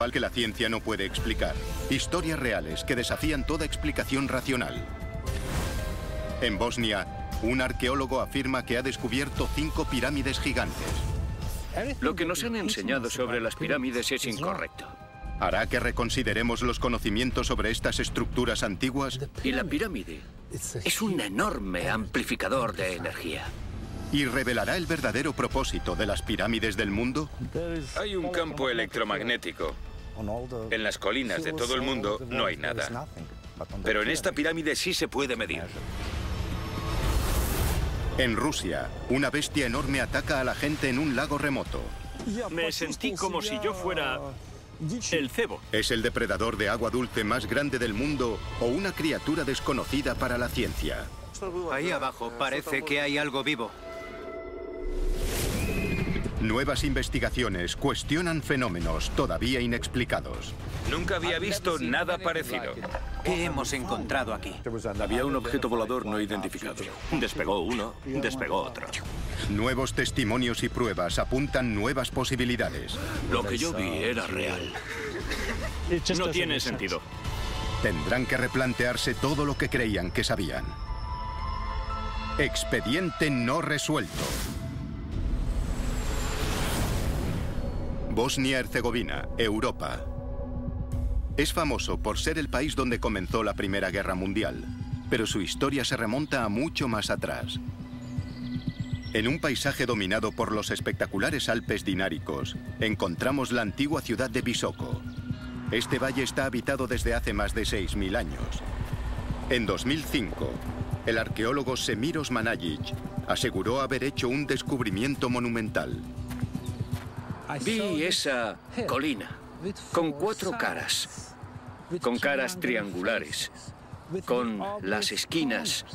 Al que la ciencia no puede explicar. Historias reales que desafían toda explicación racional. En Bosnia, un arqueólogo afirma que ha descubierto 5 pirámides gigantes. Lo que nos han enseñado sobre las pirámides es incorrecto. ¿Hará que reconsideremos los conocimientos sobre estas estructuras antiguas? Y la pirámide es un enorme amplificador de energía. ¿Y revelará el verdadero propósito de las pirámides del mundo? Hay un campo electromagnético. En las colinas de todo el mundo no hay nada. Pero en esta pirámide sí se puede medir. En Rusia, una bestia enorme ataca a la gente en un lago remoto. Me sentí como si yo fuera el cebo. ¿Es el depredador de agua dulce más grande del mundo o una criatura desconocida para la ciencia? Ahí abajo parece que hay algo vivo. Nuevas investigaciones cuestionan fenómenos todavía inexplicados. Nunca había visto nada parecido. ¿Qué hemos encontrado aquí? Había un objeto volador no identificado. Despegó uno, despegó otro. Nuevos testimonios y pruebas apuntan nuevas posibilidades. Lo que yo vi era real. No tiene sentido. Tendrán que replantearse todo lo que creían que sabían. Expediente no resuelto. Bosnia-Herzegovina, Europa. Es famoso por ser el país donde comenzó la Primera Guerra Mundial, pero su historia se remonta a mucho más atrás. En un paisaje dominado por los espectaculares Alpes dináricos, encontramos la antigua ciudad de Visoko. Este valle está habitado desde hace más de 6.000 años. En 2005, el arqueólogo Semir Osmanagic aseguró haber hecho un descubrimiento monumental. Vi esa colina con 4 caras, con caras triangulares, con las esquinas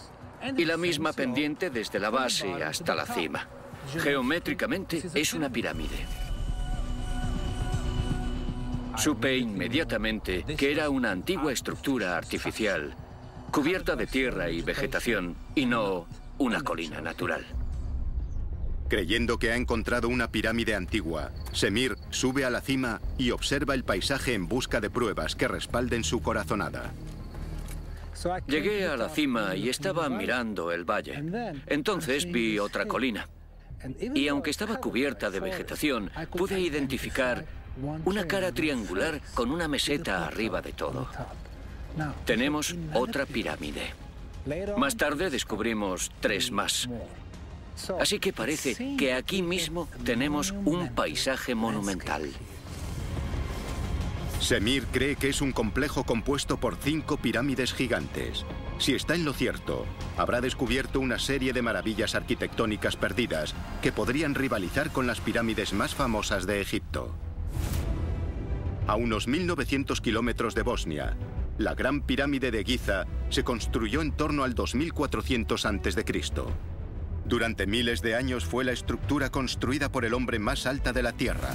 y la misma pendiente desde la base hasta la cima. Geométricamente es una pirámide. Supe inmediatamente que era una antigua estructura artificial, cubierta de tierra y vegetación, y no una colina natural. Creyendo que ha encontrado una pirámide antigua, Semir sube a la cima y observa el paisaje en busca de pruebas que respalden su corazonada. Llegué a la cima y estaba mirando el valle. Entonces vi otra colina. Y aunque estaba cubierta de vegetación, pude identificar una cara triangular con una meseta arriba de todo. Tenemos otra pirámide. Más tarde descubrimos 3 más. Así que parece que aquí mismo tenemos un paisaje monumental. Semir cree que es un complejo compuesto por 5 pirámides gigantes. Si está en lo cierto, habrá descubierto una serie de maravillas arquitectónicas perdidas que podrían rivalizar con las pirámides más famosas de Egipto. A unos 1.900 kilómetros de Bosnia, la Gran Pirámide de Giza se construyó en torno al 2400 a.C. Durante miles de años fue la estructura construida por el hombre más alta de la Tierra.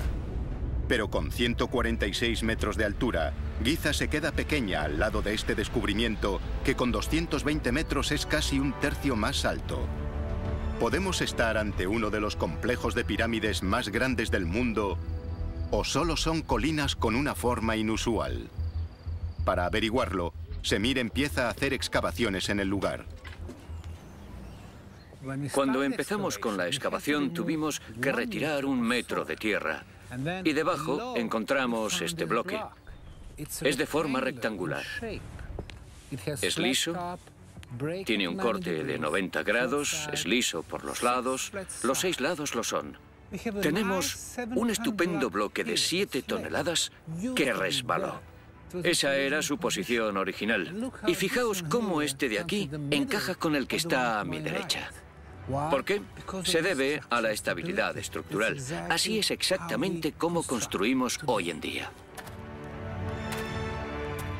Pero con 146 metros de altura, Giza se queda pequeña al lado de este descubrimiento que con 220 metros es casi un tercio más alto. ¿Podemos estar ante uno de los complejos de pirámides más grandes del mundo o solo son colinas con una forma inusual? Para averiguarlo, Semir empieza a hacer excavaciones en el lugar. Cuando empezamos con la excavación tuvimos que retirar 1 metro de tierra y debajo encontramos este bloque. Es de forma rectangular. Es liso, tiene un corte de 90 grados, es liso por los lados, los 6 lados lo son. Tenemos un estupendo bloque de 7 toneladas que resbaló. Esa era su posición original. Y fijaos cómo este de aquí encaja con el que está a mi derecha. ¿Por qué? Se debe a la estabilidad estructural. Así es exactamente como construimos hoy en día.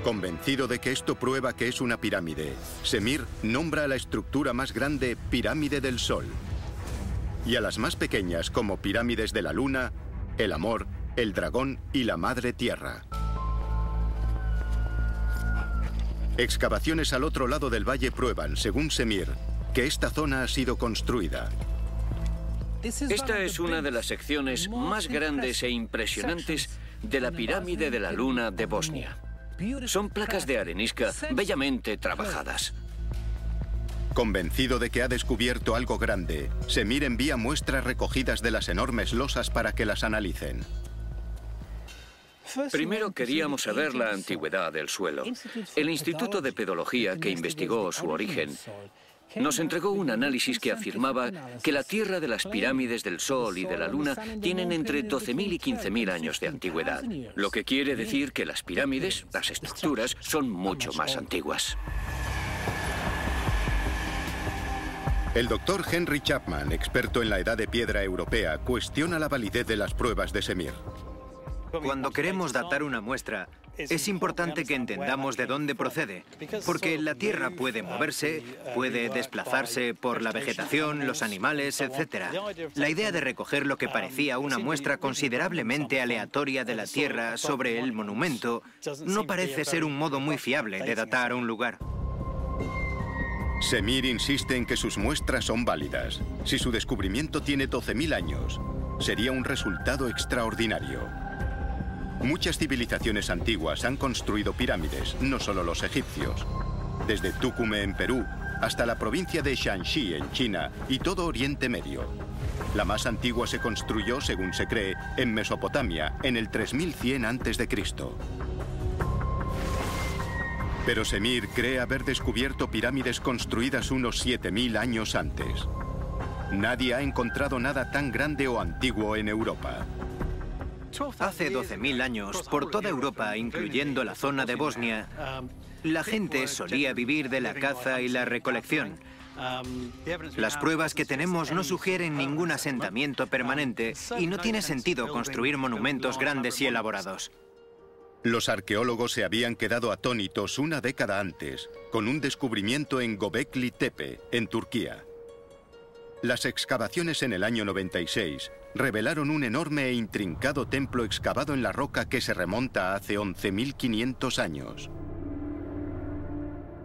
Convencido de que esto prueba que es una pirámide, Semir nombra a la estructura más grande Pirámide del Sol y a las más pequeñas como Pirámides de la Luna, el Amor, el Dragón y la Madre Tierra. Excavaciones al otro lado del valle prueban, según Semir, que esta zona ha sido construida. Esta es una de las secciones más grandes e impresionantes de la pirámide de la Luna de Bosnia. Son placas de arenisca bellamente trabajadas. Convencido de que ha descubierto algo grande, Semir envía muestras recogidas de las enormes losas para que las analicen. Primero queríamos saber la antigüedad del suelo. El Instituto de Pedología, que investigó su origen, nos entregó un análisis que afirmaba que la tierra de las pirámides del Sol y de la Luna tienen entre 12.000 y 15.000 años de antigüedad, lo que quiere decir que las pirámides, las estructuras, son mucho más antiguas. El doctor Henry Chapman, experto en la edad de piedra europea, cuestiona la validez de las pruebas de Semir. Cuando queremos datar una muestra, es importante que entendamos de dónde procede, porque la Tierra puede moverse, puede desplazarse por la vegetación, los animales, etc. La idea de recoger lo que parecía una muestra considerablemente aleatoria de la Tierra sobre el monumento no parece ser un modo muy fiable de datar un lugar. Semir insiste en que sus muestras son válidas. Si su descubrimiento tiene 12.000 años, sería un resultado extraordinario. Muchas civilizaciones antiguas han construido pirámides, no solo los egipcios. Desde Tucumán en Perú hasta la provincia de Shanxi en China y todo Oriente Medio. La más antigua se construyó, según se cree, en Mesopotamia en el 3100 a.C. Pero Semir cree haber descubierto pirámides construidas unos 7.000 años antes. Nadie ha encontrado nada tan grande o antiguo en Europa. Hace 12.000 años, por toda Europa, incluyendo la zona de Bosnia, la gente solía vivir de la caza y la recolección. Las pruebas que tenemos no sugieren ningún asentamiento permanente y no tiene sentido construir monumentos grandes y elaborados. Los arqueólogos se habían quedado atónitos una década antes, con un descubrimiento en Göbekli Tepe, en Turquía. Las excavaciones en el año 96 revelaron un enorme e intrincado templo excavado en la roca que se remonta a hace 11.500 años.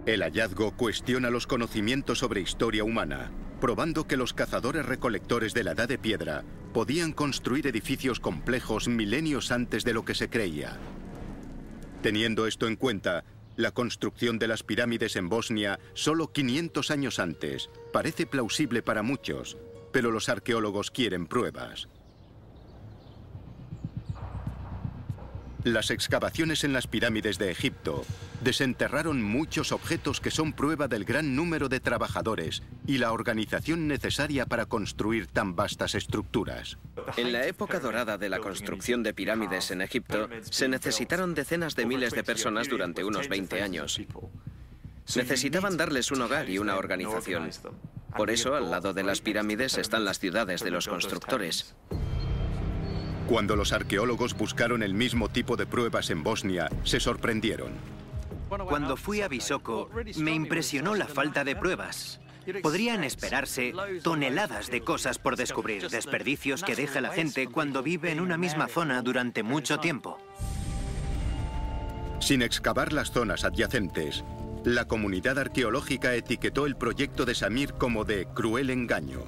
El hallazgo cuestiona los conocimientos sobre historia humana, probando que los cazadores-recolectores de la Edad de Piedra podían construir edificios complejos milenios antes de lo que se creía. Teniendo esto en cuenta, la construcción de las pirámides en Bosnia solo 500 años antes parece plausible para muchos, pero los arqueólogos quieren pruebas. Las excavaciones en las pirámides de Egipto desenterraron muchos objetos que son prueba del gran número de trabajadores y la organización necesaria para construir tan vastas estructuras. En la época dorada de la construcción de pirámides en Egipto, se necesitaron decenas de miles de personas durante unos 20 años. Necesitaban darles un hogar y una organización. Por eso, al lado de las pirámides están las ciudades de los constructores. Cuando los arqueólogos buscaron el mismo tipo de pruebas en Bosnia, se sorprendieron. Cuando fui a Visoko, me impresionó la falta de pruebas. Podrían esperarse toneladas de cosas por descubrir, desperdicios que deja la gente cuando vive en una misma zona durante mucho tiempo. Sin excavar las zonas adyacentes, la comunidad arqueológica etiquetó el proyecto de Semir como de cruel engaño.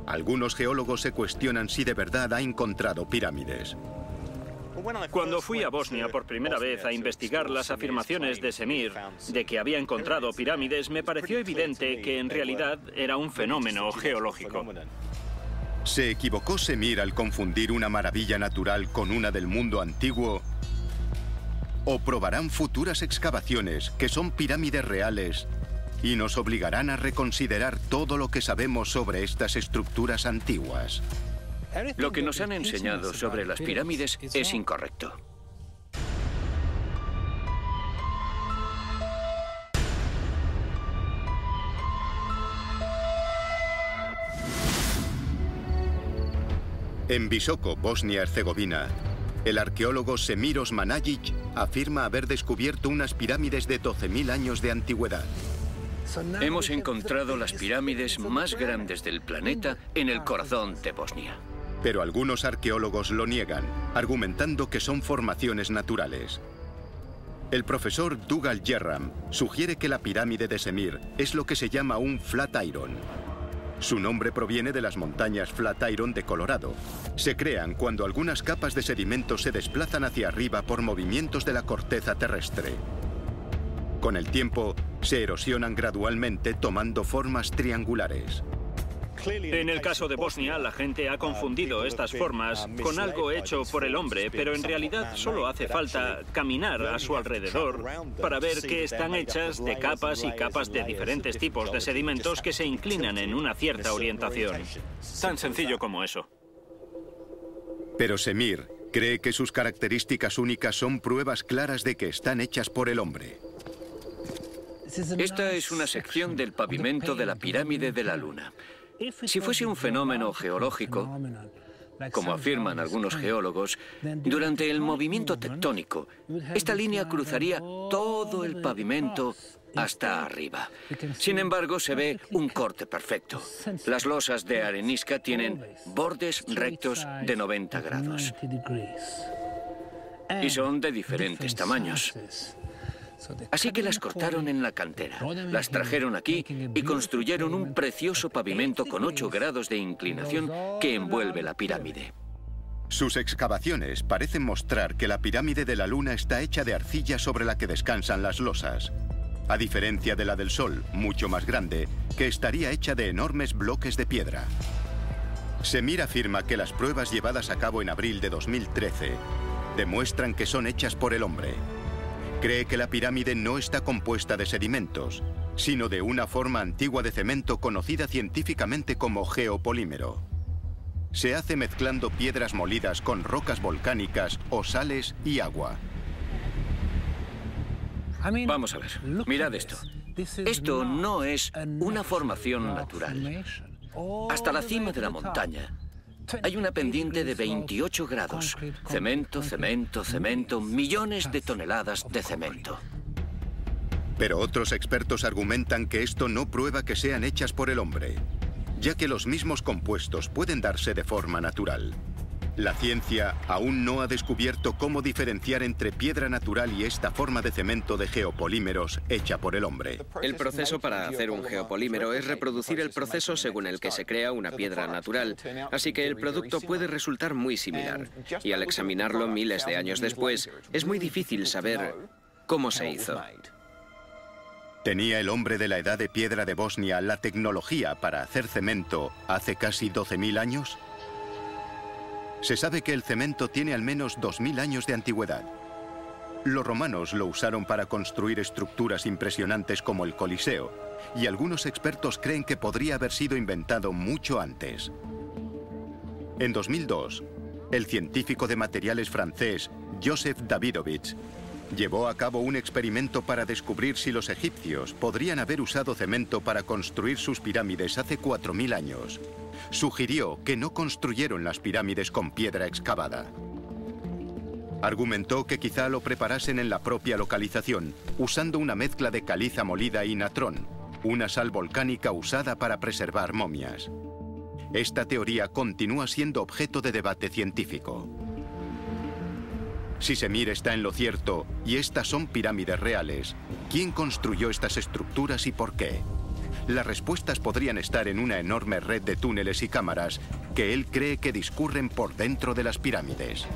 Algunos geólogos se cuestionan si de verdad ha encontrado pirámides. Cuando fui a Bosnia por primera vez a investigar las afirmaciones de Semir de que había encontrado pirámides, me pareció evidente que en realidad era un fenómeno geológico. ¿Se equivocó Semir al confundir una maravilla natural con una del mundo antiguo? ¿O probarán futuras excavaciones que son pirámides reales y nos obligarán a reconsiderar todo lo que sabemos sobre estas estructuras antiguas? Lo que nos han enseñado sobre las pirámides es incorrecto. En Visoko, Bosnia-Herzegovina, el arqueólogo Semir Osmanagić afirma haber descubierto unas pirámides de 12.000 años de antigüedad. Hemos encontrado las pirámides más grandes del planeta en el corazón de Bosnia. Pero algunos arqueólogos lo niegan, argumentando que son formaciones naturales. El profesor Dougal Jerram sugiere que la pirámide de Semir es lo que se llama un Flatiron. Su nombre proviene de las montañas Flatiron de Colorado. Se crean cuando algunas capas de sedimento se desplazan hacia arriba por movimientos de la corteza terrestre. Con el tiempo, se erosionan gradualmente tomando formas triangulares. En el caso de Bosnia, la gente ha confundido estas formas con algo hecho por el hombre, pero en realidad solo hace falta caminar a su alrededor para ver que están hechas de capas y capas de diferentes tipos de sedimentos que se inclinan en una cierta orientación. Tan sencillo como eso. Pero Semir cree que sus características únicas son pruebas claras de que están hechas por el hombre. Esta es una sección del pavimento de la pirámide de la Luna. Si fuese un fenómeno geológico, como afirman algunos geólogos, durante el movimiento tectónico, esta línea cruzaría todo el pavimento hasta arriba. Sin embargo, se ve un corte perfecto. Las losas de arenisca tienen bordes rectos de 90 grados. Y son de diferentes tamaños. Así que las cortaron en la cantera, las trajeron aquí y construyeron un precioso pavimento con 8 grados de inclinación que envuelve la pirámide. Sus excavaciones parecen mostrar que la pirámide de la Luna está hecha de arcilla sobre la que descansan las losas, a diferencia de la del Sol, mucho más grande, que estaría hecha de enormes bloques de piedra. Semir afirma que las pruebas llevadas a cabo en abril de 2013 demuestran que son hechas por el hombre. Cree que la pirámide no está compuesta de sedimentos, sino de una forma antigua de cemento conocida científicamente como geopolímero. Se hace mezclando piedras molidas con rocas volcánicas o sales y agua. Vamos a ver, mirad esto. Esto no es una formación natural. Hasta la cima de la montaña hay una pendiente de 28 grados. Cemento, cemento, cemento, millones de toneladas de cemento. Pero otros expertos argumentan que esto no prueba que sean hechas por el hombre, ya que los mismos compuestos pueden darse de forma natural. La ciencia aún no ha descubierto cómo diferenciar entre piedra natural y esta forma de cemento de geopolímeros hecha por el hombre. El proceso para hacer un geopolímero es reproducir el proceso según el que se crea una piedra natural, así que el producto puede resultar muy similar. Y al examinarlo miles de años después, es muy difícil saber cómo se hizo. ¿Tenía el hombre de la edad de piedra de Bosnia la tecnología para hacer cemento hace casi 12.000 años? Se sabe que el cemento tiene al menos 2.000 años de antigüedad. Los romanos lo usaron para construir estructuras impresionantes como el Coliseo, y algunos expertos creen que podría haber sido inventado mucho antes. En 2002, el científico de materiales francés Joseph Davidovich llevó a cabo un experimento para descubrir si los egipcios podrían haber usado cemento para construir sus pirámides hace 4.000 años. Sugirió que no construyeron las pirámides con piedra excavada. Argumentó que quizá lo preparasen en la propia localización, usando una mezcla de caliza molida y natrón, una sal volcánica usada para preservar momias. Esta teoría continúa siendo objeto de debate científico. Si Semir está en lo cierto y estas son pirámides reales, ¿quién construyó estas estructuras y por qué? Las respuestas podrían estar en una enorme red de túneles y cámaras que él cree que discurren por dentro de las pirámides.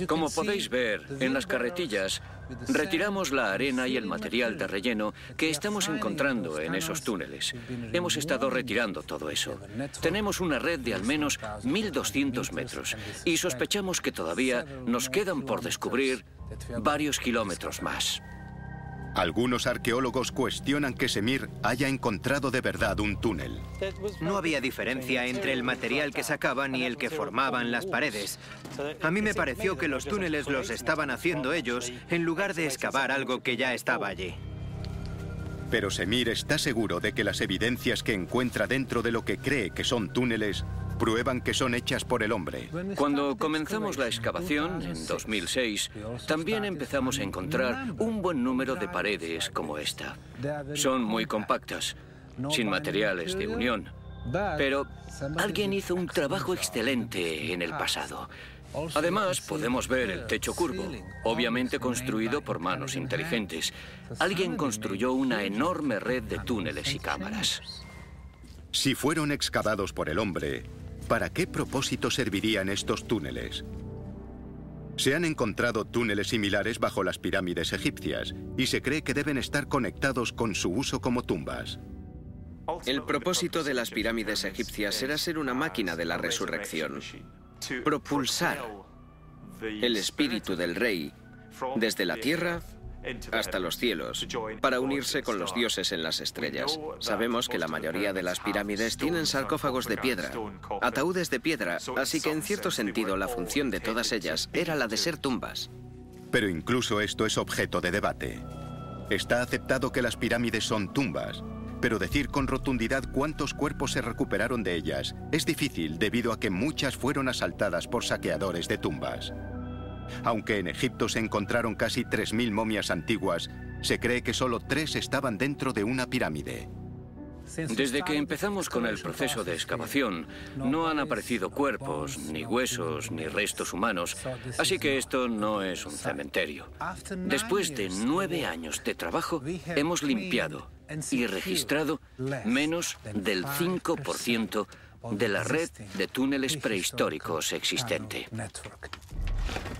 Como podéis ver, en las carretillas retiramos la arena y el material de relleno que estamos encontrando en esos túneles. Hemos estado retirando todo eso. Tenemos una red de al menos 1.200 metros y sospechamos que todavía nos quedan por descubrir varios kilómetros más. Algunos arqueólogos cuestionan que Semir haya encontrado de verdad un túnel. No había diferencia entre el material que sacaban y el que formaban las paredes. A mí me pareció que los túneles los estaban haciendo ellos en lugar de excavar algo que ya estaba allí. Pero Semir está seguro de que las evidencias que encuentra dentro de lo que cree que son túneles prueban que son hechas por el hombre. Cuando comenzamos la excavación, en 2006, también empezamos a encontrar un buen número de paredes como esta. Son muy compactas, sin materiales de unión. Pero alguien hizo un trabajo excelente en el pasado. Además, podemos ver el techo curvo, obviamente construido por manos inteligentes. Alguien construyó una enorme red de túneles y cámaras. Si fueron excavados por el hombre, ¿para qué propósito servirían estos túneles? Se han encontrado túneles similares bajo las pirámides egipcias y se cree que deben estar conectados con su uso como tumbas. El propósito de las pirámides egipcias era ser una máquina de la resurrección, propulsar el espíritu del rey desde la tierra hasta los cielos, para unirse con los dioses en las estrellas. Sabemos que la mayoría de las pirámides tienen sarcófagos de piedra, ataúdes de piedra, así que en cierto sentido la función de todas ellas era la de ser tumbas. Pero incluso esto es objeto de debate. Está aceptado que las pirámides son tumbas, pero decir con rotundidad cuántos cuerpos se recuperaron de ellas es difícil debido a que muchas fueron asaltadas por saqueadores de tumbas. Aunque en Egipto se encontraron casi 3.000 momias antiguas, se cree que solo 3 estaban dentro de una pirámide. Desde que empezamos con el proceso de excavación, no han aparecido cuerpos, ni huesos, ni restos humanos, así que esto no es un cementerio. Después de 9 años de trabajo, hemos limpiado y registrado menos del 5% de la red de túneles prehistóricos existente.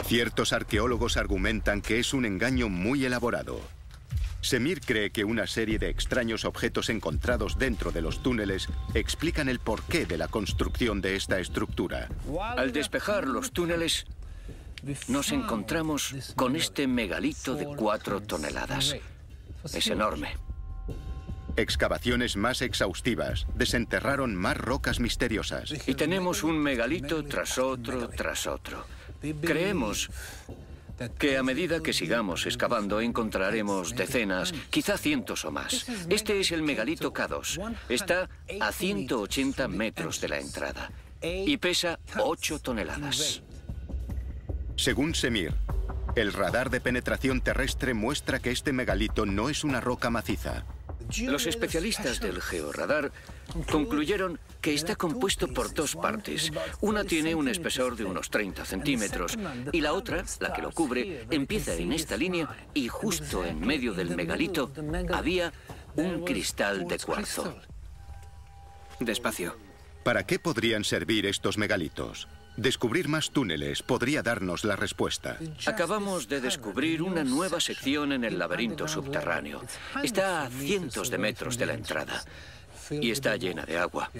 Ciertos arqueólogos argumentan que es un engaño muy elaborado. Semir cree que una serie de extraños objetos encontrados dentro de los túneles explican el porqué de la construcción de esta estructura. Al despejar los túneles, nos encontramos con este megalito de 4 toneladas. Es enorme. Excavaciones más exhaustivas desenterraron más rocas misteriosas. Y tenemos un megalito tras otro, tras otro. Creemos que a medida que sigamos excavando encontraremos decenas, quizá cientos o más. Este es el megalito K2. Está a 180 metros de la entrada y pesa 8 toneladas. Según Semir, el radar de penetración terrestre muestra que este megalito no es una roca maciza. Los especialistas del georradar concluyeron que está compuesto por 2 partes. Una tiene un espesor de unos 30 centímetros y la otra, la que lo cubre, empieza en esta línea y justo en medio del megalito había un cristal de cuarzo. Despacio. ¿Para qué podrían servir estos megalitos? Descubrir más túneles podría darnos la respuesta. Acabamos de descubrir una nueva sección en el laberinto subterráneo. Está a cientos de metros de la entrada y está llena de agua.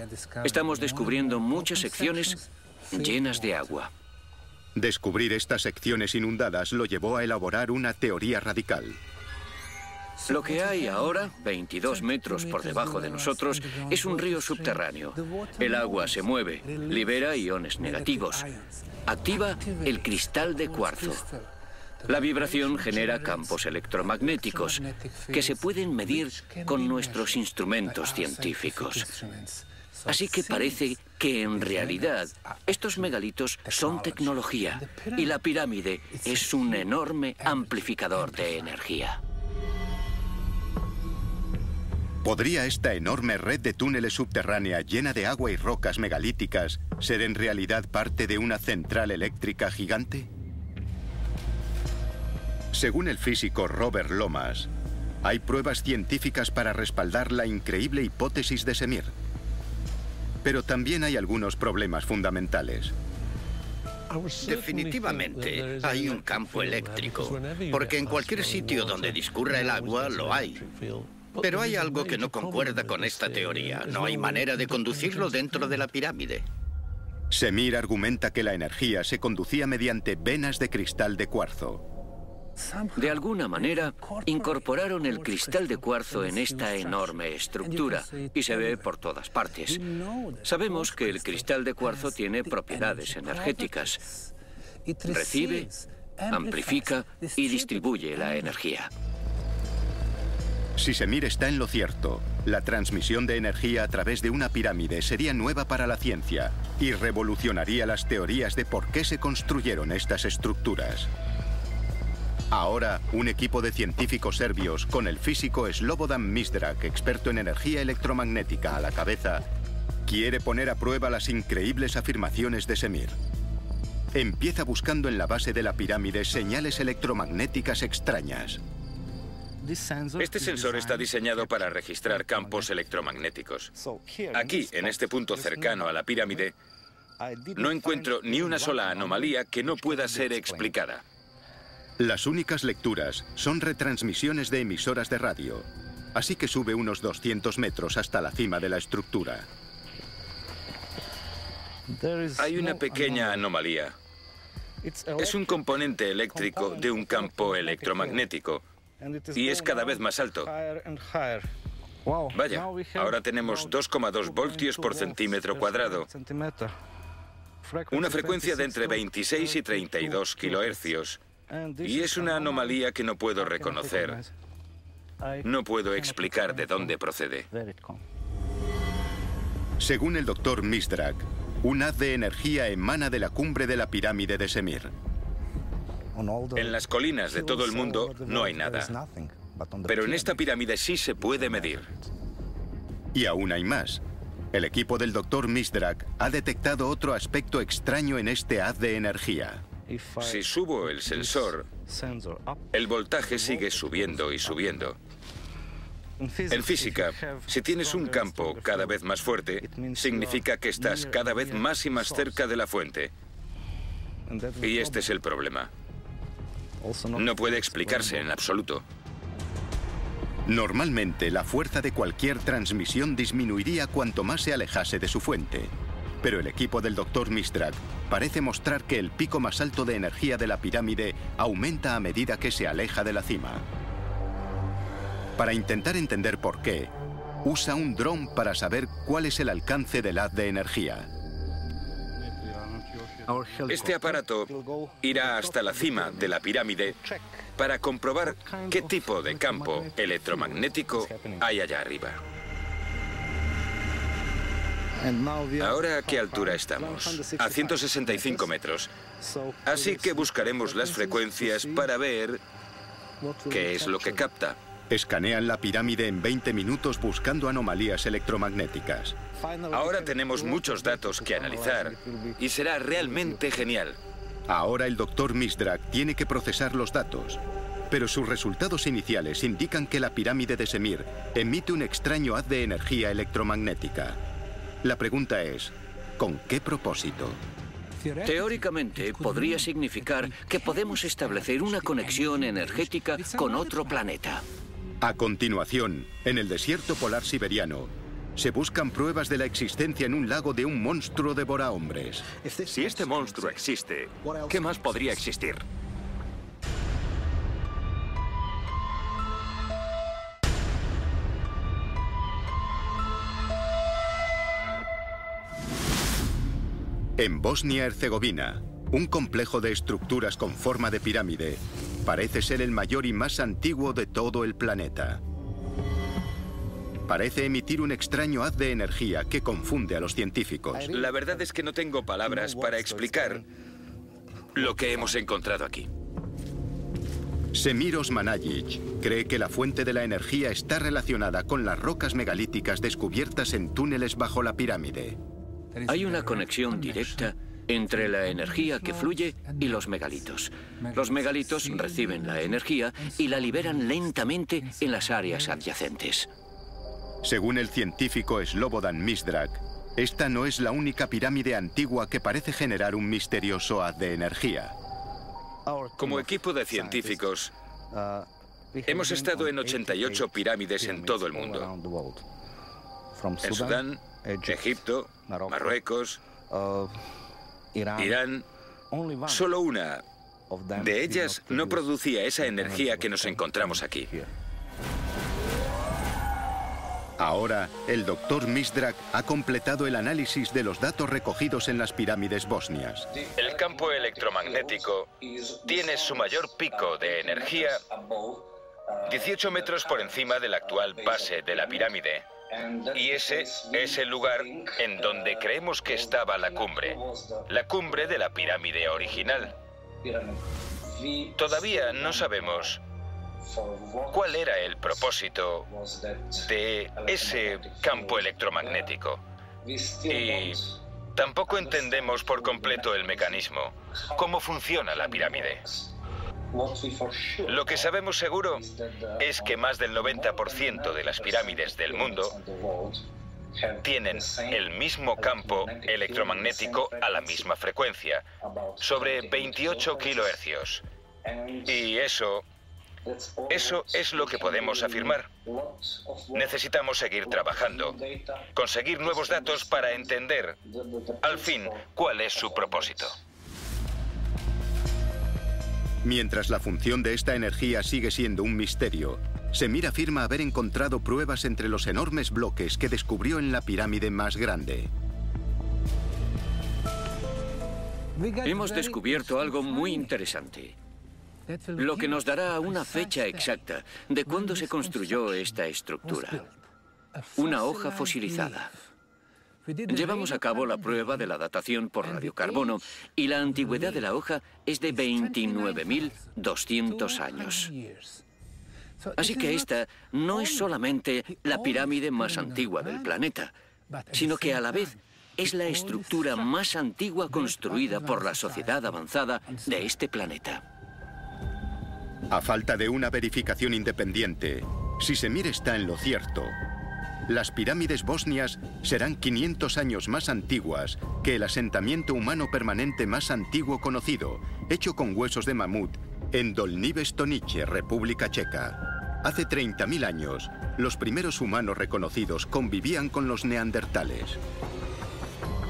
Estamos descubriendo muchas secciones llenas de agua. Descubrir estas secciones inundadas lo llevó a elaborar una teoría radical. Lo que hay ahora, 22 metros por debajo de nosotros, es un río subterráneo. El agua se mueve, libera iones negativos, activa el cristal de cuarzo. La vibración genera campos electromagnéticos que se pueden medir con nuestros instrumentos científicos. Así que parece que en realidad estos megalitos son tecnología y la pirámide es un enorme amplificador de energía. ¿Podría esta enorme red de túneles subterránea llena de agua y rocas megalíticas ser en realidad parte de una central eléctrica gigante? Según el físico Robert Lomas, hay pruebas científicas para respaldar la increíble hipótesis de Semir. Pero también hay algunos problemas fundamentales. Definitivamente hay un campo eléctrico, porque en cualquier sitio donde discurra el agua lo hay. Pero hay algo que no concuerda con esta teoría. No hay manera de conducirlo dentro de la pirámide. Semir argumenta que la energía se conducía mediante venas de cristal de cuarzo. De alguna manera, incorporaron el cristal de cuarzo en esta enorme estructura y se ve por todas partes. Sabemos que el cristal de cuarzo tiene propiedades energéticas. Recibe, amplifica y distribuye la energía. Si Semir está en lo cierto, la transmisión de energía a través de una pirámide sería nueva para la ciencia y revolucionaría las teorías de por qué se construyeron estas estructuras. Ahora, un equipo de científicos serbios con el físico Slobodan Misdrak, experto en energía electromagnética, a la cabeza, quiere poner a prueba las increíbles afirmaciones de Semir. Empieza buscando en la base de la pirámide señales electromagnéticas extrañas. Este sensor está diseñado para registrar campos electromagnéticos. Aquí, en este punto cercano a la pirámide, no encuentro ni una sola anomalía que no pueda ser explicada. Las únicas lecturas son retransmisiones de emisoras de radio, así que sube unos 200 metros hasta la cima de la estructura. Hay una pequeña anomalía. Es un componente eléctrico de un campo electromagnético y es cada vez más alto. Vaya, ahora tenemos 2,2 voltios por centímetro cuadrado. Una frecuencia de entre 26 y 32 kilohercios. Y es una anomalía que no puedo reconocer. No puedo explicar de dónde procede. Según el Dr. Misdrak, un haz de energía emana de la cumbre de la pirámide de Semir. En las colinas de todo el mundo no hay nada. Pero en esta pirámide sí se puede medir. Y aún hay más. El equipo del Dr. Misdrak ha detectado otro aspecto extraño en este haz de energía. Si subo el sensor, el voltaje sigue subiendo y subiendo. En física, si tienes un campo cada vez más fuerte, significa que estás cada vez más y más cerca de la fuente. Y este es el problema. No puede explicarse en absoluto. Normalmente, la fuerza de cualquier transmisión disminuiría cuanto más se alejase de su fuente. Pero el equipo del Dr. Misdrak parece mostrar que el pico más alto de energía de la pirámide aumenta a medida que se aleja de la cima. Para intentar entender por qué, usa un dron para saber cuál es el alcance del haz de energía. Este aparato irá hasta la cima de la pirámide para comprobar qué tipo de campo electromagnético hay allá arriba. Ahora, ¿a qué altura estamos? A 165 metros. Así que buscaremos las frecuencias para ver qué es lo que capta. Escanean la pirámide en 20 minutos buscando anomalías electromagnéticas. Ahora tenemos muchos datos que analizar y será realmente genial. Ahora el Dr. Misdrak tiene que procesar los datos, pero sus resultados iniciales indican que la pirámide de Semir emite un extraño haz de energía electromagnética. La pregunta es, ¿con qué propósito? Teóricamente, podría significar que podemos establecer una conexión energética con otro planeta. A continuación, en el desierto polar siberiano, se buscan pruebas de la existencia en un lago de un monstruo devorahombres. Si este monstruo existe, ¿qué más podría existir? En Bosnia-Herzegovina, un complejo de estructuras con forma de pirámide parece ser el mayor y más antiguo de todo el planeta. Parece emitir un extraño haz de energía que confunde a los científicos. La verdad es que no tengo palabras para explicar lo que hemos encontrado aquí. Semir Osmanagic cree que la fuente de la energía está relacionada con las rocas megalíticas descubiertas en túneles bajo la pirámide. Hay una conexión directa entre la energía que fluye y los megalitos. Los megalitos reciben la energía y la liberan lentamente en las áreas adyacentes. Según el científico Slobodan Misdrak, esta no es la única pirámide antigua que parece generar un misterioso haz de energía. Como equipo de científicos, hemos estado en 88 pirámides en todo el mundo. En Sudán, Egipto, Marruecos, Irán. Solo una de ellas no producía esa energía que nos encontramos aquí. Ahora, el Dr. Misdrak ha completado el análisis de los datos recogidos en las pirámides bosnias. El campo electromagnético tiene su mayor pico de energía 18 metros por encima de la actual base de la pirámide. Y ese es el lugar en donde creemos que estaba la cumbre de la pirámide original. Todavía no sabemos cuál era el propósito de ese campo electromagnético. Y tampoco entendemos por completo el mecanismo, cómo funciona la pirámide. Lo que sabemos seguro es que más del 90% de las pirámides del mundo tienen el mismo campo electromagnético a la misma frecuencia, sobre 28 kilohercios. Y eso es lo que podemos afirmar. Necesitamos seguir trabajando, conseguir nuevos datos para entender, al fin, cuál es su propósito. Mientras la función de esta energía sigue siendo un misterio, Semir afirma haber encontrado pruebas entre los enormes bloques que descubrió en la pirámide más grande. Hemos descubierto algo muy interesante, lo que nos dará una fecha exacta de cuándo se construyó esta estructura. Una hoja fosilizada. Llevamos a cabo la prueba de la datación por radiocarbono y la antigüedad de la hoja es de 29.200 años. Así que esta no es solamente la pirámide más antigua del planeta, sino que a la vez es la estructura más antigua construida por la sociedad avanzada de este planeta. A falta de una verificación independiente, si Semir está en lo cierto, las pirámides bosnias serán 500 años más antiguas que el asentamiento humano permanente más antiguo conocido, hecho con huesos de mamut, en Dolní Stonice, República Checa. Hace 30.000 años, los primeros humanos reconocidos convivían con los neandertales.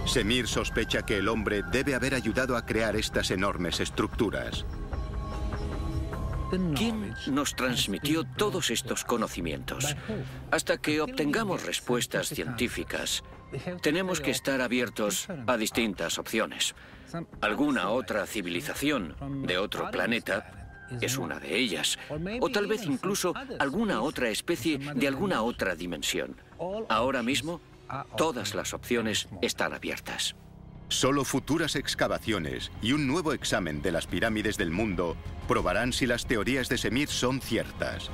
Semir sospecha que el hombre debe haber ayudado a crear estas enormes estructuras. ¿Quién nos transmitió todos estos conocimientos? Hasta que obtengamos respuestas científicas, tenemos que estar abiertos a distintas opciones. Alguna otra civilización de otro planeta es una de ellas, o tal vez incluso alguna otra especie de alguna otra dimensión. Ahora mismo, todas las opciones están abiertas. Solo futuras excavaciones y un nuevo examen de las pirámides del mundo probarán si las teorías de Semir son ciertas.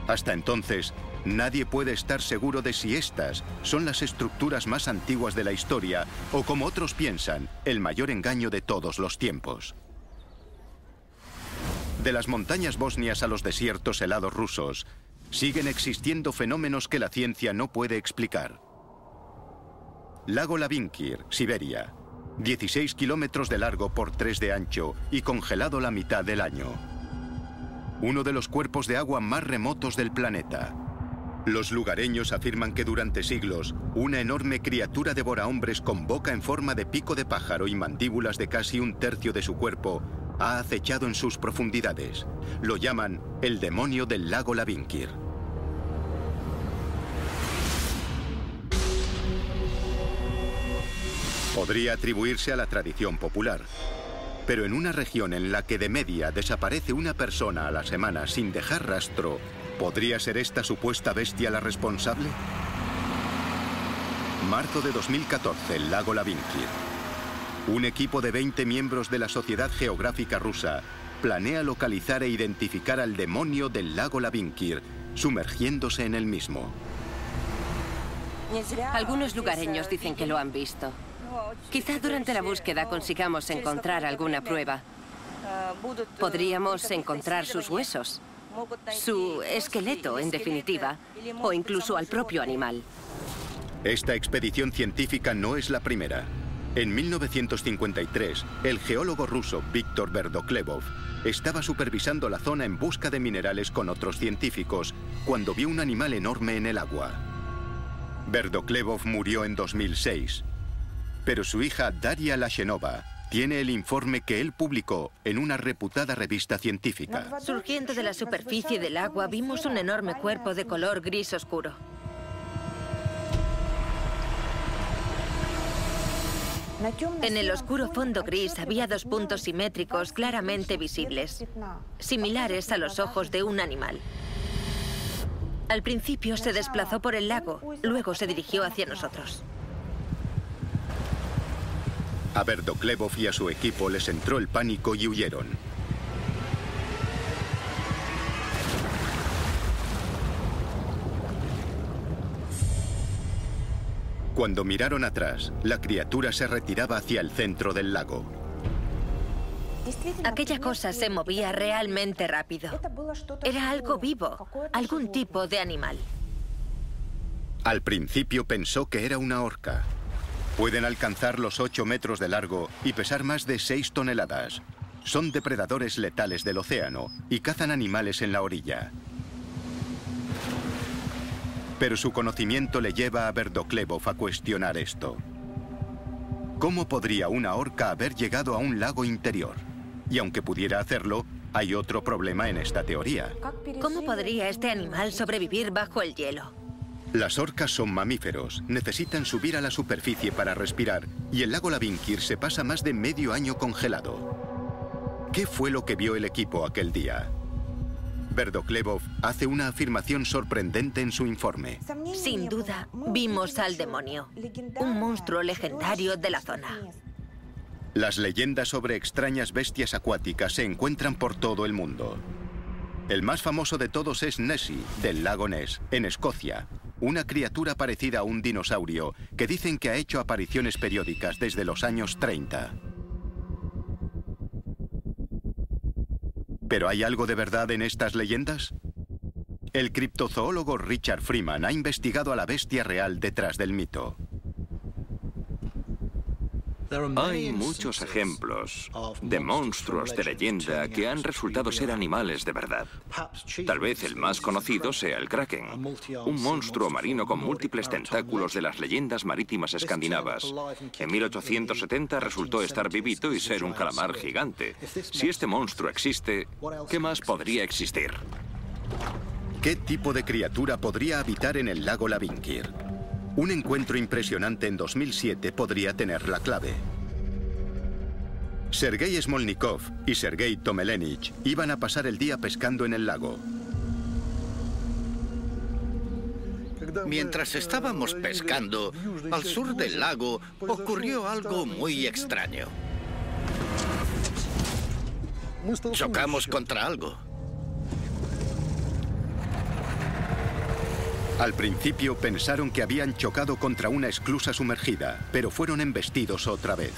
Hasta entonces, nadie puede estar seguro de si estas son las estructuras más antiguas de la historia o, como otros piensan, el mayor engaño de todos los tiempos. De las montañas bosnias a los desiertos helados rusos, siguen existiendo fenómenos que la ciencia no puede explicar. Lago Lavinkir, Siberia. 16 kilómetros de largo por 3 de ancho y congelado la mitad del año. Uno de los cuerpos de agua más remotos del planeta. Los lugareños afirman que durante siglos, una enorme criatura devorahombres con boca en forma de pico de pájaro y mandíbulas de casi un tercio de su cuerpo ha acechado en sus profundidades. Lo llaman el demonio del lago Lavinkir. Podría atribuirse a la tradición popular, pero en una región en la que de media desaparece una persona a la semana sin dejar rastro, ¿podría ser esta supuesta bestia la responsable? Marzo de 2014, el lago Lavinkir. Un equipo de 20 miembros de la Sociedad Geográfica Rusa planea localizar e identificar al demonio del lago Lavinkir, sumergiéndose en el mismo. Algunos lugareños dicen que lo han visto. Quizá durante la búsqueda consigamos encontrar alguna prueba. Podríamos encontrar sus huesos, su esqueleto, en definitiva, o incluso al propio animal. Esta expedición científica no es la primera. En 1953, el geólogo ruso Viktor Verdoklevov estaba supervisando la zona en busca de minerales con otros científicos cuando vio un animal enorme en el agua. Verdoklevov murió en 2006. Pero su hija Daria Lashenova tiene el informe que él publicó en una reputada revista científica. Surgiendo de la superficie del agua, vimos un enorme cuerpo de color gris oscuro. En el oscuro fondo gris había 2 puntos simétricos claramente visibles, similares a los ojos de un animal. Al principio se desplazó por el lago, luego se dirigió hacia nosotros. A Verdoklevov y a su equipo les entró el pánico y huyeron. Cuando miraron atrás, la criatura se retiraba hacia el centro del lago. Aquella cosa se movía realmente rápido. Era algo vivo, algún tipo de animal. Al principio pensó que era una orca. Pueden alcanzar los 8 metros de largo y pesar más de 6 toneladas. Son depredadores letales del océano y cazan animales en la orilla. Pero su conocimiento le lleva a Berdoklevov a cuestionar esto. ¿Cómo podría una orca haber llegado a un lago interior? Y aunque pudiera hacerlo, hay otro problema en esta teoría. ¿Cómo podría este animal sobrevivir bajo el hielo? Las orcas son mamíferos, necesitan subir a la superficie para respirar, y el lago Labinkir se pasa más de medio año congelado. ¿Qué fue lo que vio el equipo aquel día? Berdoklevov hace una afirmación sorprendente en su informe. Sin duda, vimos al demonio, un monstruo legendario de la zona. Las leyendas sobre extrañas bestias acuáticas se encuentran por todo el mundo. El más famoso de todos es Nessie, del lago Ness, en Escocia. Una criatura parecida a un dinosaurio que dicen que ha hecho apariciones periódicas desde los años 30. ¿Pero hay algo de verdad en estas leyendas? El criptozoólogo Richard Freeman ha investigado a la bestia real detrás del mito. Hay muchos ejemplos de monstruos de leyenda que han resultado ser animales de verdad. Tal vez el más conocido sea el kraken, un monstruo marino con múltiples tentáculos de las leyendas marítimas escandinavas. En 1870 resultó estar vivito y ser un calamar gigante. Si este monstruo existe, ¿qué más podría existir? ¿Qué tipo de criatura podría habitar en el lago Labinkir? Un encuentro impresionante en 2007 podría tener la clave. Sergei Smolnikov y Sergei Tomelenich iban a pasar el día pescando en el lago. Mientras estábamos pescando, al sur del lago ocurrió algo muy extraño. Chocamos contra algo. Al principio pensaron que habían chocado contra una esclusa sumergida, pero fueron embestidos otra vez.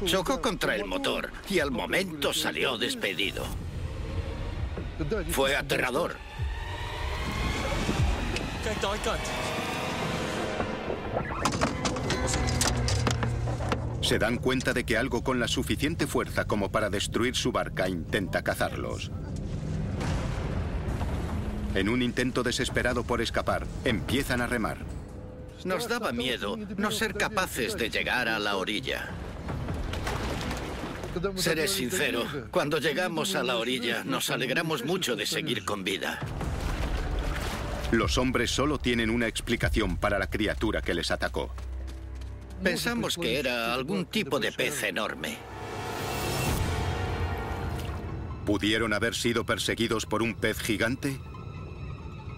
Chocó contra el motor y al momento salió despedido. Fue aterrador. Se dan cuenta de que algo con la suficiente fuerza como para destruir su barca intenta cazarlos. En un intento desesperado por escapar, empiezan a remar. Nos daba miedo no ser capaces de llegar a la orilla. Seré sincero, cuando llegamos a la orilla nos alegramos mucho de seguir con vida. Los hombres solo tienen una explicación para la criatura que les atacó. Pensamos que era algún tipo de pez enorme. ¿Pudieron haber sido perseguidos por un pez gigante?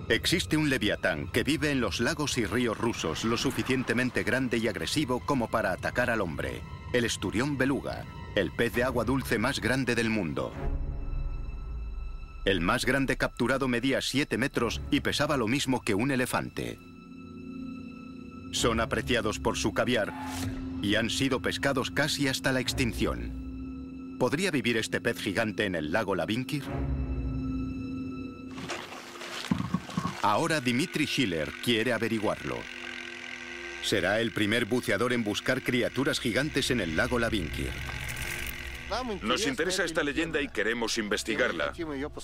Existe un leviatán que vive en los lagos y ríos rusos lo suficientemente grande y agresivo como para atacar al hombre. El esturión beluga, el pez de agua dulce más grande del mundo. El más grande capturado medía 7 metros y pesaba lo mismo que un elefante. Son apreciados por su caviar y han sido pescados casi hasta la extinción. ¿Podría vivir este pez gigante en el lago Labinkir? Ahora Dmitry Schiller quiere averiguarlo. Será el primer buceador en buscar criaturas gigantes en el lago Labinkir. Nos interesa esta leyenda y queremos investigarla.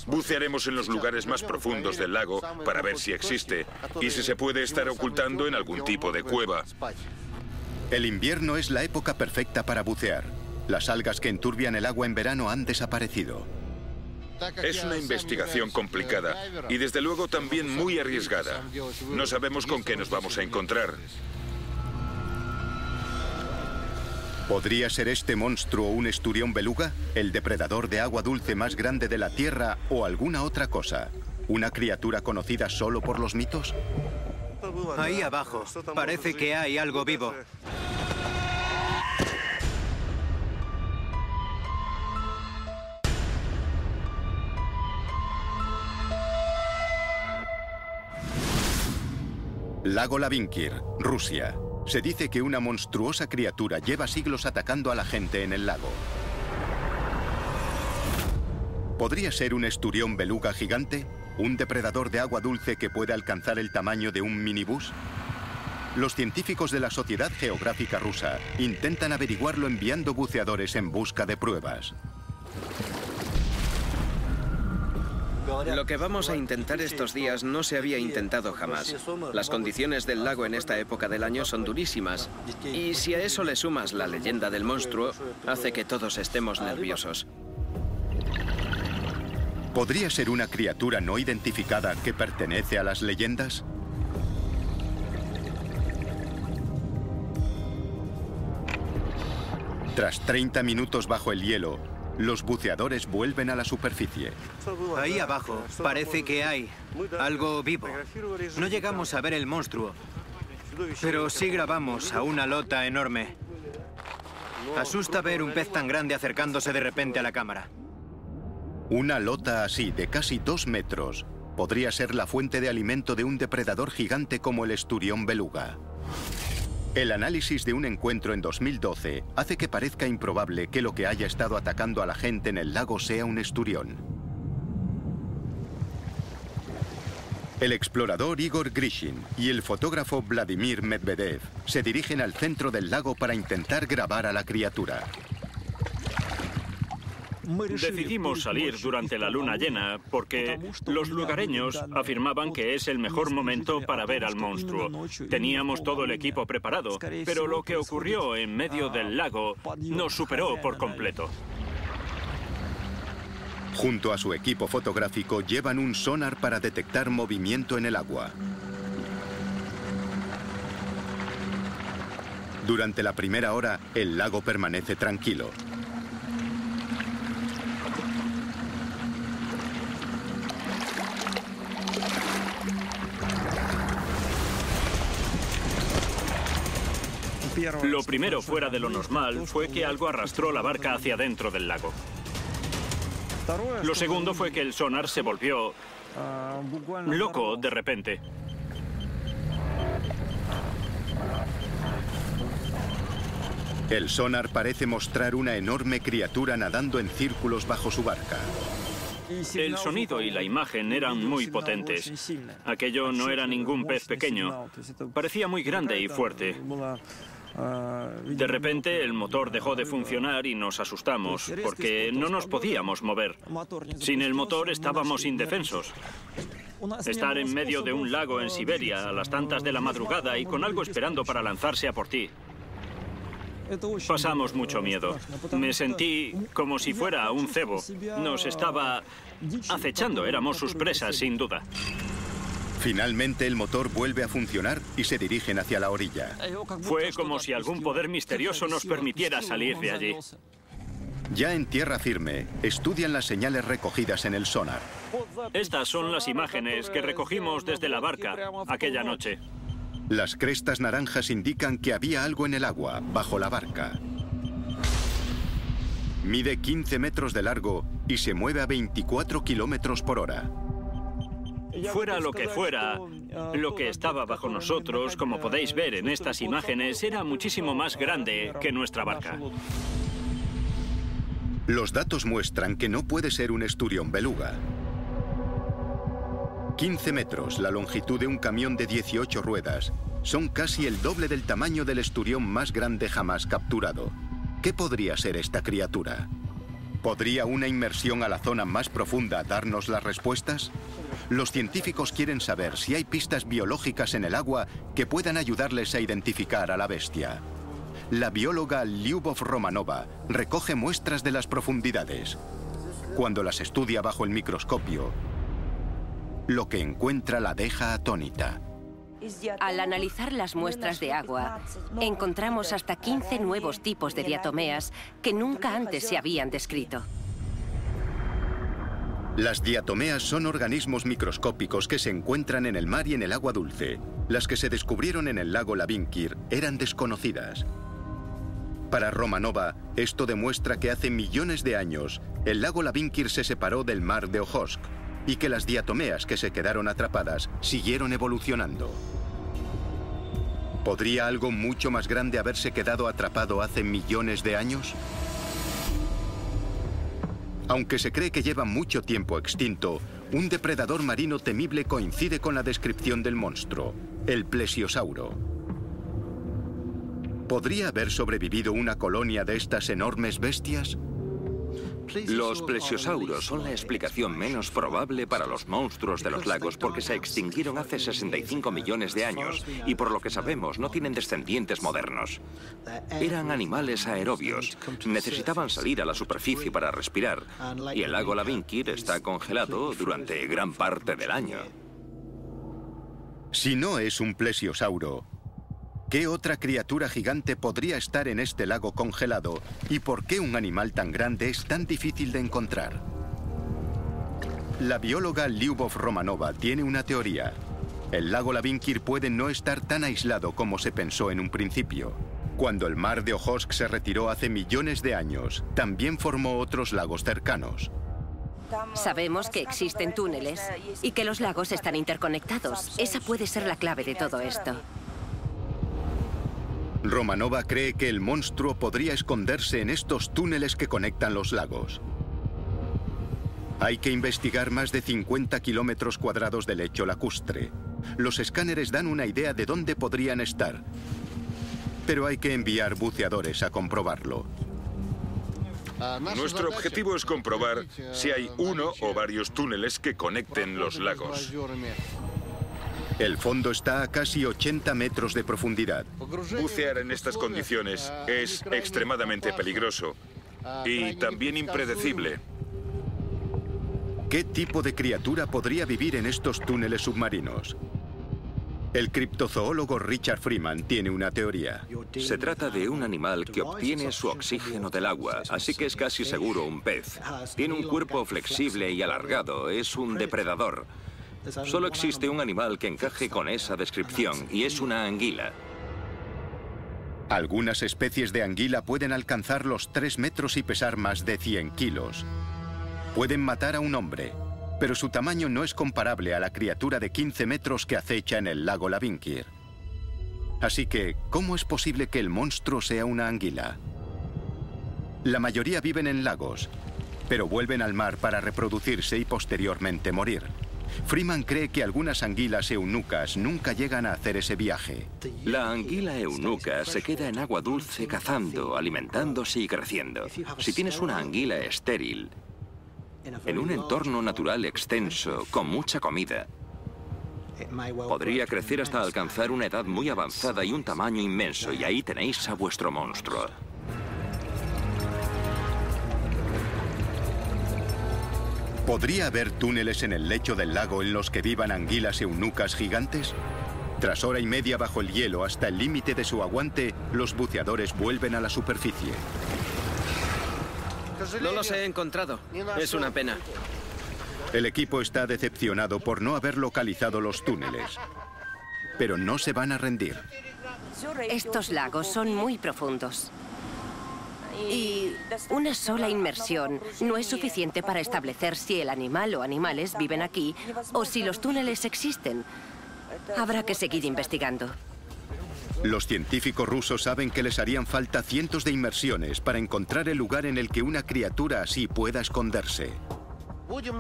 Bucearemos en los lugares más profundos del lago para ver si existe y si se puede estar ocultando en algún tipo de cueva. El invierno es la época perfecta para bucear. Las algas que enturbian el agua en verano han desaparecido. Es una investigación complicada y desde luego también muy arriesgada. No sabemos con qué nos vamos a encontrar. ¿Podría ser este monstruo un esturión beluga, el depredador de agua dulce más grande de la Tierra o alguna otra cosa? ¿Una criatura conocida solo por los mitos? Ahí abajo, parece que hay algo vivo. Lago Labinkir, Rusia. Se dice que una monstruosa criatura lleva siglos atacando a la gente en el lago. ¿Podría ser un esturión beluga gigante? ¿Un depredador de agua dulce que puede alcanzar el tamaño de un minibús? Los científicos de la Sociedad Geográfica Rusa intentan averiguarlo enviando buceadores en busca de pruebas. Lo que vamos a intentar estos días no se había intentado jamás. Las condiciones del lago en esta época del año son durísimas. Y si a eso le sumas la leyenda del monstruo, hace que todos estemos nerviosos. ¿Podría ser una criatura no identificada que pertenece a las leyendas? Tras 30 minutos bajo el hielo, los buceadores vuelven a la superficie. Ahí abajo parece que hay algo vivo. No llegamos a ver el monstruo, pero sí grabamos a una lota enorme. Asusta ver un pez tan grande acercándose de repente a la cámara. Una lota así, de casi 2 metros, podría ser la fuente de alimento de un depredador gigante como el esturión beluga. El análisis de un encuentro en 2012 hace que parezca improbable que lo que haya estado atacando a la gente en el lago sea un esturión. El explorador Igor Grishin y el fotógrafo Vladimir Medvedev se dirigen al centro del lago para intentar grabar a la criatura. Decidimos salir durante la luna llena porque los lugareños afirmaban que es el mejor momento para ver al monstruo. Teníamos todo el equipo preparado, pero lo que ocurrió en medio del lago nos superó por completo. Junto a su equipo fotográfico llevan un sonar para detectar movimiento en el agua. Durante la primera hora, el lago permanece tranquilo. Lo primero fuera de lo normal fue que algo arrastró la barca hacia dentro del lago. Lo segundo fue que el sonar se volvió loco de repente. El sonar parece mostrar una enorme criatura nadando en círculos bajo su barca. El sonido y la imagen eran muy potentes. Aquello no era ningún pez pequeño. Parecía muy grande y fuerte. De repente el motor dejó de funcionar y nos asustamos porque no nos podíamos mover. Sin el motor estábamos indefensos. Estar en medio de un lago en Siberia a las tantas de la madrugada y con algo esperando para lanzarse a por ti. Pasamos mucho miedo. Me sentí como si fuera un cebo. Nos estaba acechando, éramos sus presas, sin duda. Finalmente el motor vuelve a funcionar y se dirigen hacia la orilla. Fue como si algún poder misterioso nos permitiera salir de allí. Ya en tierra firme, estudian las señales recogidas en el sonar. Estas son las imágenes que recogimos desde la barca aquella noche. Las crestas naranjas indican que había algo en el agua, bajo la barca. Mide 15 metros de largo y se mueve a 24 kilómetros por hora. Fuera lo que fuera, lo que estaba bajo nosotros, como podéis ver en estas imágenes, era muchísimo más grande que nuestra barca. Los datos muestran que no puede ser un esturión beluga. 15 metros, la longitud de un camión de 18 ruedas, son casi el doble del tamaño del esturión más grande jamás capturado. ¿Qué podría ser esta criatura? ¿Podría una inmersión a la zona más profunda darnos las respuestas? Los científicos quieren saber si hay pistas biológicas en el agua que puedan ayudarles a identificar a la bestia. La bióloga Lyubov Romanova recoge muestras de las profundidades. Cuando las estudia bajo el microscopio, lo que encuentra la deja atónita. Al analizar las muestras de agua, encontramos hasta 15 nuevos tipos de diatomeas que nunca antes se habían descrito. Las diatomeas son organismos microscópicos que se encuentran en el mar y en el agua dulce. Las que se descubrieron en el lago Labinkir eran desconocidas. Para Romanova, esto demuestra que hace millones de años el lago Labinkir se separó del mar de Ojotsk y que las diatomeas que se quedaron atrapadas siguieron evolucionando. ¿Podría algo mucho más grande haberse quedado atrapado hace millones de años? Aunque se cree que lleva mucho tiempo extinto, un depredador marino temible coincide con la descripción del monstruo, el plesiosauro. ¿Podría haber sobrevivido una colonia de estas enormes bestias? Los plesiosauros son la explicación menos probable para los monstruos de los lagos porque se extinguieron hace 65 millones de años y por lo que sabemos no tienen descendientes modernos. Eran animales aerobios, necesitaban salir a la superficie para respirar y el lago Lavínkir está congelado durante gran parte del año. Si no es un plesiosauro, ¿qué otra criatura gigante podría estar en este lago congelado? ¿Y por qué un animal tan grande es tan difícil de encontrar? La bióloga Lyubov Romanova tiene una teoría. El lago Lavínkir puede no estar tan aislado como se pensó en un principio. Cuando el mar de Ojotsk se retiró hace millones de años, también formó otros lagos cercanos. Sabemos que existen túneles y que los lagos están interconectados. Esa puede ser la clave de todo esto. Romanova cree que el monstruo podría esconderse en estos túneles que conectan los lagos. Hay que investigar más de 50 kilómetros cuadrados de lecho lacustre. Los escáneres dan una idea de dónde podrían estar, pero hay que enviar buceadores a comprobarlo. Nuestro objetivo es comprobar si hay uno o varios túneles que conecten los lagos. El fondo está a casi 80 metros de profundidad. Bucear en estas condiciones es extremadamente peligroso y también impredecible. ¿Qué tipo de criatura podría vivir en estos túneles submarinos? El criptozoólogo Richard Freeman tiene una teoría. Se trata de un animal que obtiene su oxígeno del agua, así que es casi seguro un pez. Tiene un cuerpo flexible y alargado, es un depredador. Solo existe un animal que encaje con esa descripción, y es una anguila. Algunas especies de anguila pueden alcanzar los 3 metros y pesar más de 100 kilos. Pueden matar a un hombre, pero su tamaño no es comparable a la criatura de 15 metros que acecha en el lago Lavínkir. Así que, ¿cómo es posible que el monstruo sea una anguila? La mayoría viven en lagos, pero vuelven al mar para reproducirse y posteriormente morir. Freeman cree que algunas anguilas eunucas nunca llegan a hacer ese viaje. La anguila eunuca se queda en agua dulce cazando, alimentándose y creciendo. Si tienes una anguila estéril, en un entorno natural extenso, con mucha comida, podría crecer hasta alcanzar una edad muy avanzada y un tamaño inmenso, y ahí tenéis a vuestro monstruo. ¿Podría haber túneles en el lecho del lago en los que vivan anguilas eunucas gigantes? Tras hora y media bajo el hielo hasta el límite de su aguante, los buceadores vuelven a la superficie. No los he encontrado. Es una pena. El equipo está decepcionado por no haber localizado los túneles, pero no se van a rendir. Estos lagos son muy profundos. Y una sola inmersión no es suficiente para establecer si el animal o animales viven aquí o si los túneles existen. Habrá que seguir investigando. Los científicos rusos saben que les harían falta cientos de inmersiones para encontrar el lugar en el que una criatura así pueda esconderse.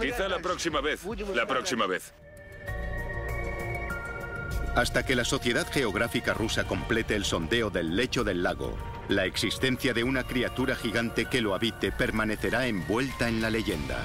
Quizá la próxima vez. La próxima vez. Hasta que la Sociedad Geográfica Rusa complete el sondeo del lecho del lago, la existencia de una criatura gigante que lo habite permanecerá envuelta en la leyenda.